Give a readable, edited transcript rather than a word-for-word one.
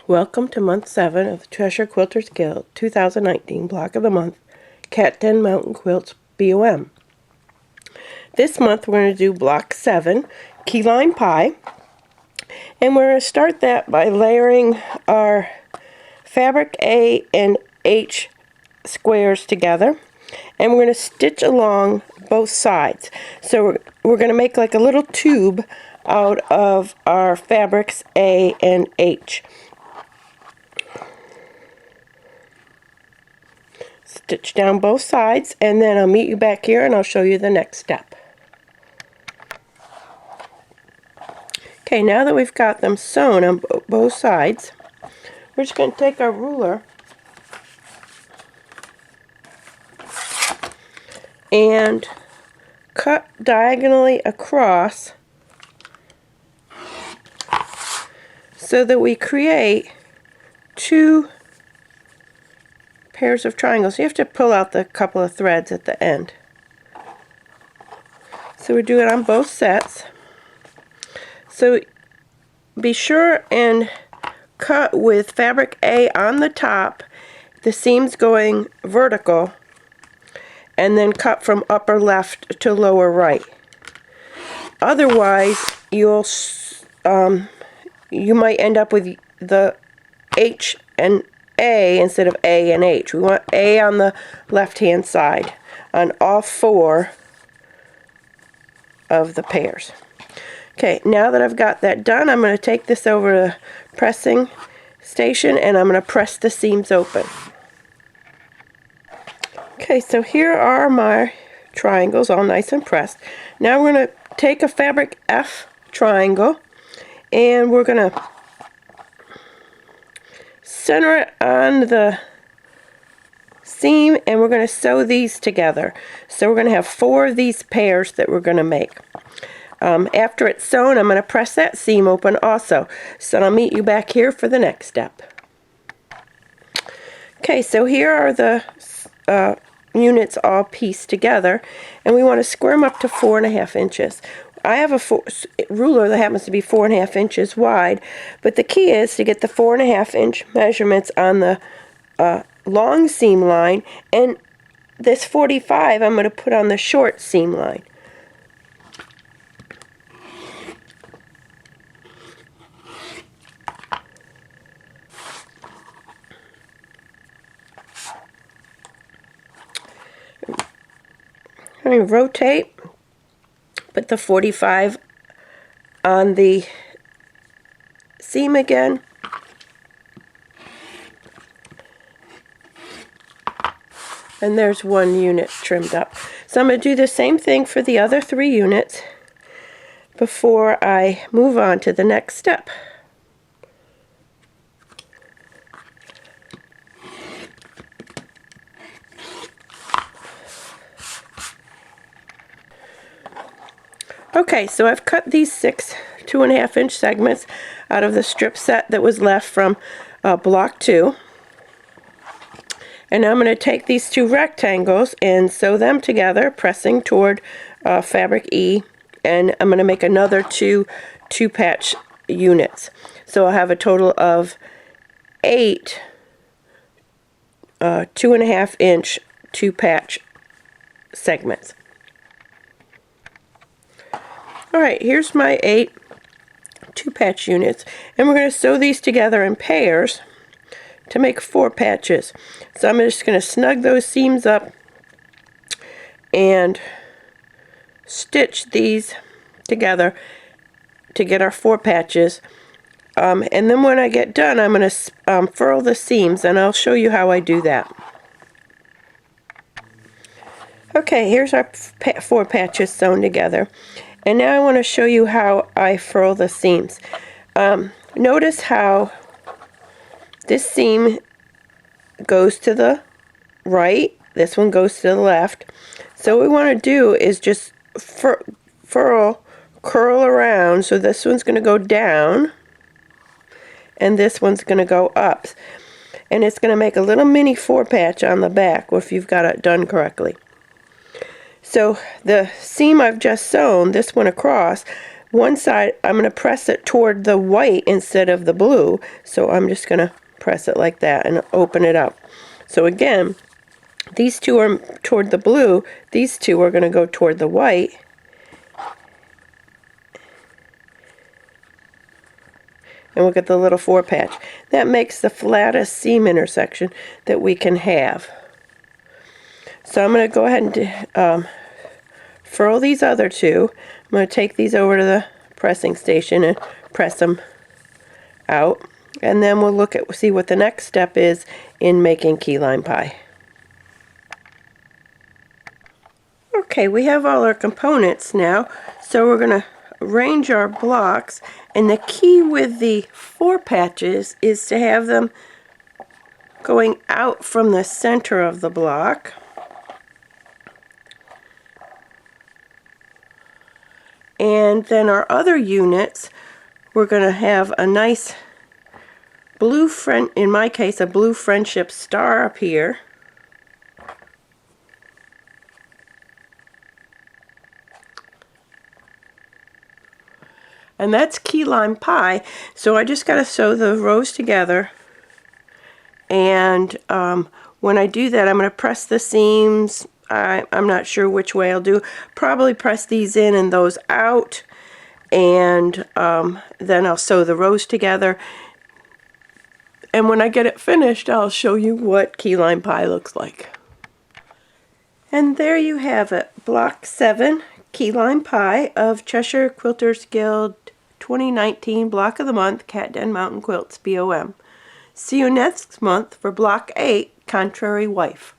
Welcome to month 7 of the Treasure Quilters Guild 2019 Block of the Month, Cat Den Mountain Quilts BOM. This month we're going to do block 7, Key Lime Pie, and we're going to start that by layering our fabric A and H squares together, and we're going to stitch along both sides. So we're going to make like a little tube out of our fabrics A and H. Stitch down both sides, and then I'll meet you back here and I'll show you the next step. Okay, now that we've got them sewn on both sides, we're just going to take our ruler and cut diagonally across so that we create two pairs of triangles. You have to pull out the couple of threads at the end. So we do it on both sets. So be sure and cut with fabric A on the top, the seams going vertical, and then cut from upper left to lower right. Otherwise, you might end up with the H and A instead of A and H. We want A on the left-hand side on all four of the pairs. Okay, now that I've got that done, I'm going to take this over to the pressing station and I'm going to press the seams open. Okay, so here are my triangles all nice and pressed. Now we're going to take a fabric F triangle and we're going to center it on the seam, and we're going to sew these together. So we're going to have 4 of these pairs that we're going to make. After it's sewn, I'm going to press that seam open also. So I'll meet you back here for the next step. Okay, so here are the units all pieced together, and we want to square them up to 4.5 inches. I have a ruler that happens to be 4.5 inches wide, but the key is to get the 4.5 inch measurements on the long seam line, and this 45 I'm going to put on the short seam line. I'm going to rotate. Put the 45 on the seam again. And there's one unit trimmed up. So I'm going to do the same thing for the other 3 units before I move on to the next step. Okay, so I've cut these 6 2.5 inch segments out of the strip set that was left from block 2. And now I'm going to take these 2 rectangles and sew them together, pressing toward fabric E, and I'm going to make another 2 patch units. So I'll have a total of 8 2.5 inch 2 patch segments. Alright, here's my 8 2 patch units, and we're going to sew these together in pairs to make 4 patches. So I'm just going to snug those seams up and stitch these together to get our 4 patches. And then when I get done, I'm going to furl the seams, and I'll show you how I do that. Okay, here's our 4 patches sewn together. And now I want to show you how I furl the seams. Notice how this seam goes to the right, this one goes to the left. So what we want to do is just curl around. So this one's going to go down, and this one's going to go up. And it's going to make a little mini 4 patch on the back if you've got it done correctly. So the seam I've just sewn, this one across, one side, I'm going to press it toward the white instead of the blue. So I'm just going to press it like that and open it up. So again, these two are toward the blue, these two are going to go toward the white. And look at the little 4 patch. That makes the flattest seam intersection that we can have. So I'm going to go ahead and furl these other two. I'm going to take these over to the pressing station and press them out. And then we'll see what the next step is in making key lime pie. Okay, we have all our components now. So we're going to arrange our blocks, and the key with the 4 patches is to have them going out from the center of the block. And then our other units, we're going to have a nice blue in my case, a blue friendship star up here. And that's key lime pie. So I just got to sew the rows together. And when I do that, I'm going to press the seams. I'm not sure which way I'll do. Probably press these in and those out. And then I'll sew the rows together. And when I get it finished, I'll show you what key lime pie looks like. And there you have it. Block 7, key lime pie of Cheshire Quilters Guild 2019 Block of the Month, Cat Den Mountain Quilts, BOM. See you next month for Block 8, Contrary Wife.